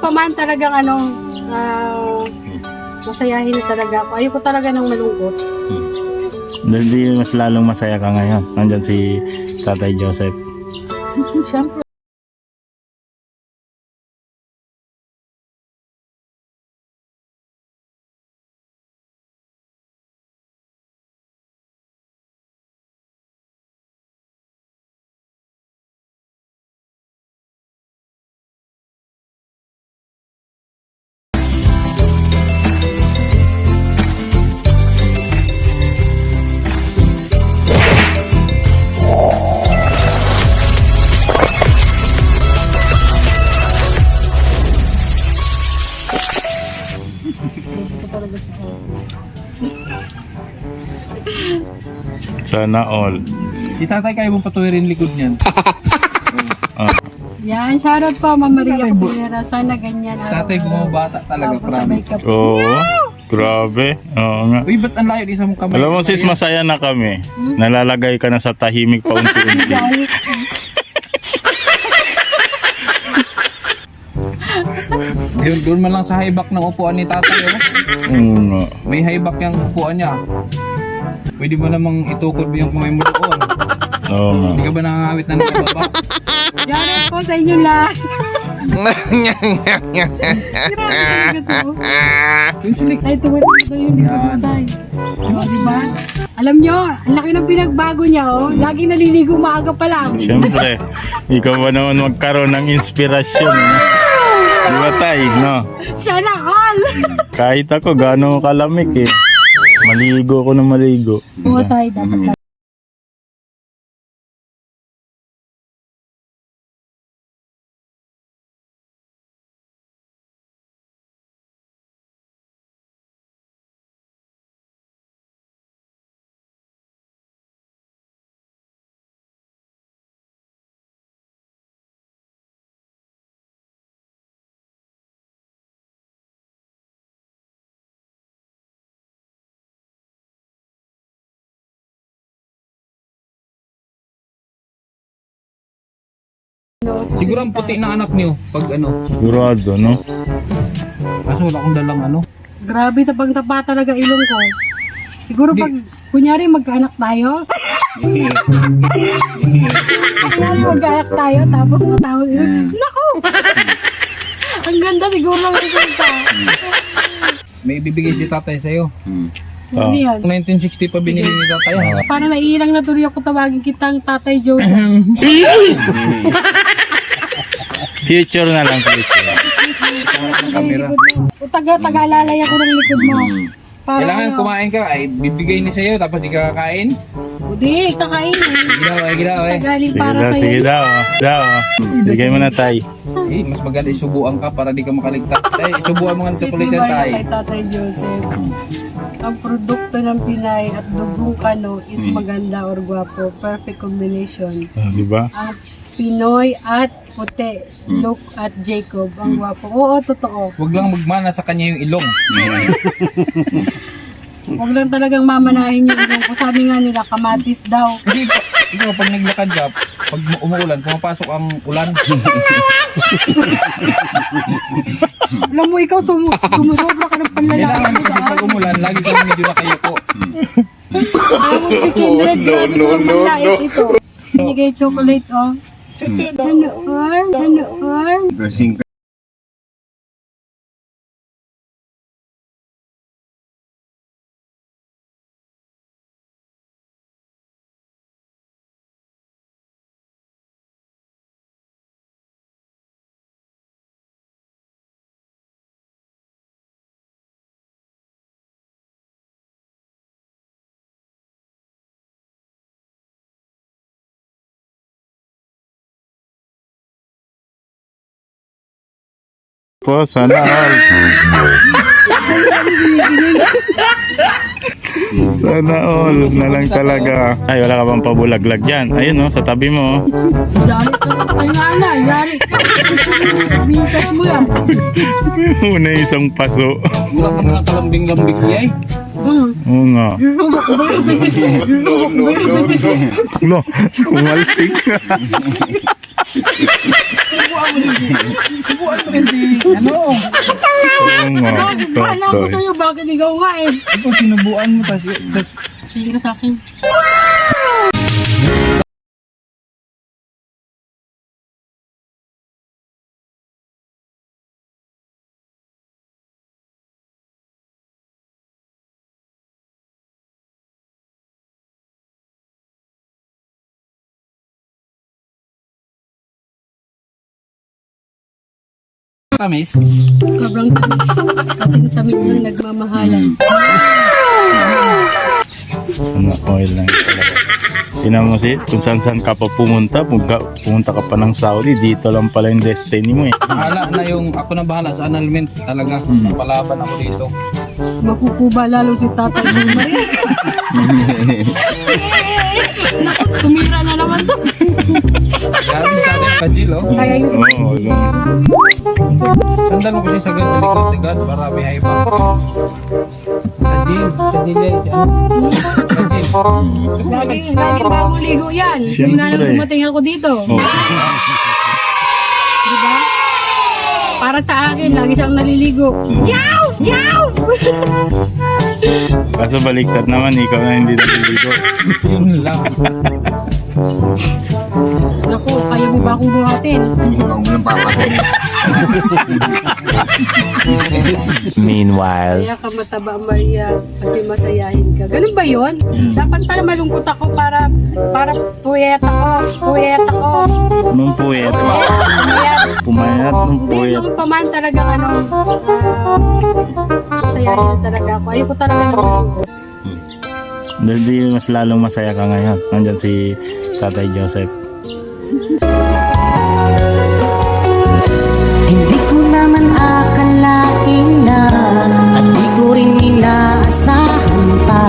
pa man talagang masayahin talaga ako. Ayoko talaga ng malungkot. Hindi mas lalong masaya ka ngayon. Nandyan si Tatay Joseph. Siyempre. Sana all. Si tatay kaya mong patuwirin likod niyan. Yan, shoutout po, Mama Maria Casimera. Sana ganyan. Tatay bumabata talaga, promise. Oo. Grabe. Oo nga. Uy, ba't ang layo isa mong kamay? Alam mo sis, masaya na kami. Nalalagay ka na sa tahimik paunti-unti. Doon man lang sa highback ng upuan ni tatay. Oh. Oo nga. May highback yung upuan niya. Pwede mo namang itukod mo yung kamay mo doon. Oo nga. Hindi ka ba nakangawit na nakababa? Shoutout po sa inyo lahat. Ay, tuwid ko yung likod mo, tay. Diba? Alam nyo, ang laki ng pinagbago niya, oh. Lagi naliligo maaga pa lang. Siyempre, ikaw ba naman magkaroon ng inspirasyon? Di ba tay, no? Siya na all! Kahit ako, gano'ng kalamig eh. Maligo ako ng maligo. Oo, tay, dapat lang. Siguro ang puti na anak niyo pag ano. Sigurado, no? Kaso wala akong dalang ano. Grabe, tabang-taba talaga ilong ko. Siguro pag, kunyari magkaanak tayo. Kunyari magkaanak tayo, tapos matawag ilong. Naku! Ang ganda siguro ng resulta. May ibibigay si tatay sa'yo. Hindi yan. 1960 pa binili ni tatay. Para naiilang na tuloy ako tawagin kitang Tatay Joseph. Future na lang, future. Camera. Taga-alalay ako ng likod mo. Para Kailangan ano, kumain ka, ay bibigay ni sa'yo tapos di ka kakain. Hindi, kakain eh. Ginaw ay. Galing Sige para daw, sa'yo. sige daw. Daw. Bigay mo na tay. Eh, mas maganda isubuan ka para di ka makaligtas. Ay, isubuan mo nga ng chocolate yan tayo. Kay Tatay Joseph. Ang produkto ng Pinay at dugong kano is maganda or gwapo. Perfect combination. Di ba? Ang Pinoy at puti. Luke at Jacob. Ang gwapo. Oo, totoo. Huwag lang magmana sa kanya yung ilong. Huwag lang talagang mamanahin yung ilong ko. Sabi nga nila, kamatis daw. Kasi ikaw pag naglakad ka, pag umuulan, pumapasok ang ulan. Alam mo, ikaw sumusobra ka ng panlalaki. Kailangan kasi pag umulan, lagi kami medyo nakayuko. Ako si Kindred, grabe ko manlait ito. Binigay chocolate, oh. Ano, or? Po, sana all. Sana all na lang talaga. Ay, wala ka bang pabulaglag dyan? Ayun, no, sa tabi mo. Yari ka. Ay nga na, yari ka. Bigas mo yan. Una isang paso. Wala pa nga kalambing-lambing niya eh. Oo nga. No, umalsik. Subuan mo rin si, ano? Oo nga, Kala ko Totoy. sa'yo, bakit ikaw nga eh? Ito, sinubuan mo, tas Hindi ka sa akin. tamis. Sobrang tamis. Kasi tamis na nagmamahalan. Ano, oil lang talaga. Tinan mo si, kung saan ka pa pumunta, pumunta ka pa ng Saudi, dito lang pala yung destiny mo eh. Bahala na yung, ako na bahala sa annulment talaga. Palaban ako dito. Makukuba lalo si Tatay Maria. Naku, tumira na naman to. Gabi sa atin, Kajil, oh. Kaya yung Oo, Sandal mo kasi sa likod, tigad, para may haiba. Kajil yan, si ano? Kajil. laging bagong ligo yan. Yung na nang Siyempre. dumating ako dito. Oo. Diba? Para sa akin, lagi siyang naliligo. Yaw! Yaw! Kaso baliktad naman, ikaw na hindi naliligo. Yun lang. Naku, kaya mo ba akong buhatin? Meanwhile, Kaya ka mataba, Maria, kasi masayahin ka. Ganun ba yun? Dapat pala malungkot ako para puyet ako. Puyet ako. nung puwet, Puyet. pumayat nung Hindi, puwet. nung paman talaga masayahin na talaga ako. Ayoko talaga na malungkot. Hindi mas lalong masaya ka ngayon. Nandyan si Tatay Joseph. Hindi ko naman akalain na at di ko rin inaasahan pa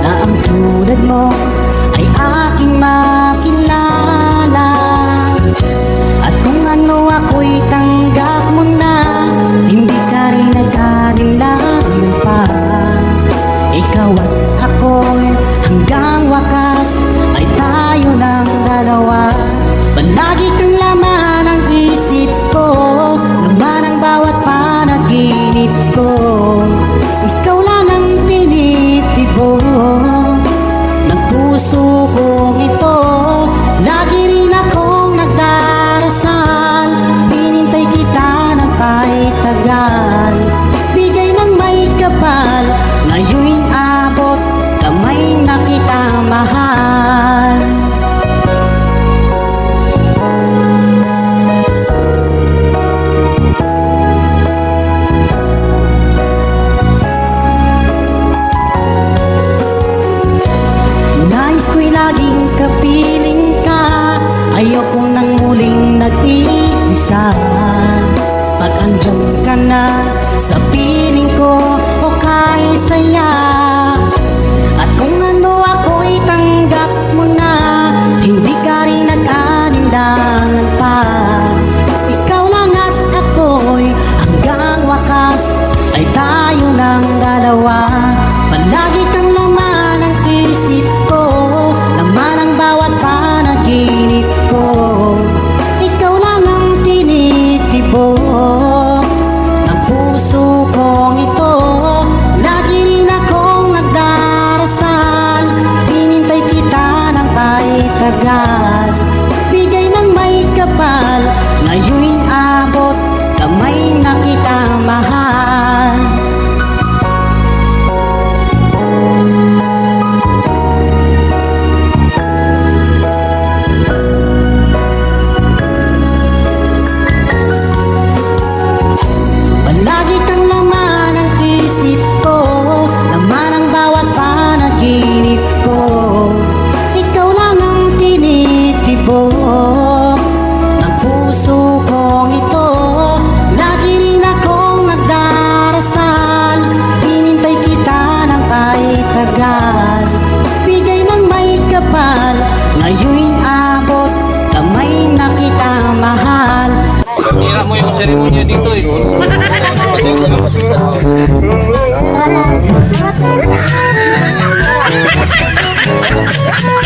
na ang tulad mo ay aking makilala. At kung ano ako'y tanggap mo na, hindi ka rin nag-alinlangan pa. Ikaw at ako'y hanggang wakas ay tayo ng dalawa. Palagi kang laman ng isip ko, laman ng bawat panaginip ko. Ikaw lang ang tinitibok ng puso kong ito. Lagi rin akong nagdarasal, hinintay kita ng kahit tagal. Bigay ng may kapal, ngayon'y abot, kamay na kita mahal. Nais ko'y laging kapiling ka, ayoko nang muling nag-iisa. Pag andyan ka na sa piling ko, o kahit saya. At kung ano ako'y tanggap mo na, hindi ka rin nag-alinlangan pa. Ikaw lang at ako'y hanggang wakas ay tayo ng dalawa. Palagi kang laman ng isip ko, laman ang bawat panaginip ko. Ikaw lang ang tinitibok ng puso kong ito. Lagi rin akong nagdarasal, hinintay kita ng kahit tagal. Bigay ng may kapal, ngayon'y abot, kamay na kita mahal. Palagi kang laman ng isip ko, laman ang bawat panaginip ko. Ikaw lang ang tinitibok ng puso kong ito. Lagi rin akong nagdarasal, hinintay kita ng kahit tagal. Bigay ng may kapal, ngayon'y abot, kamay na kita mahal. Hira mo yung seremonya dito eh. Wala.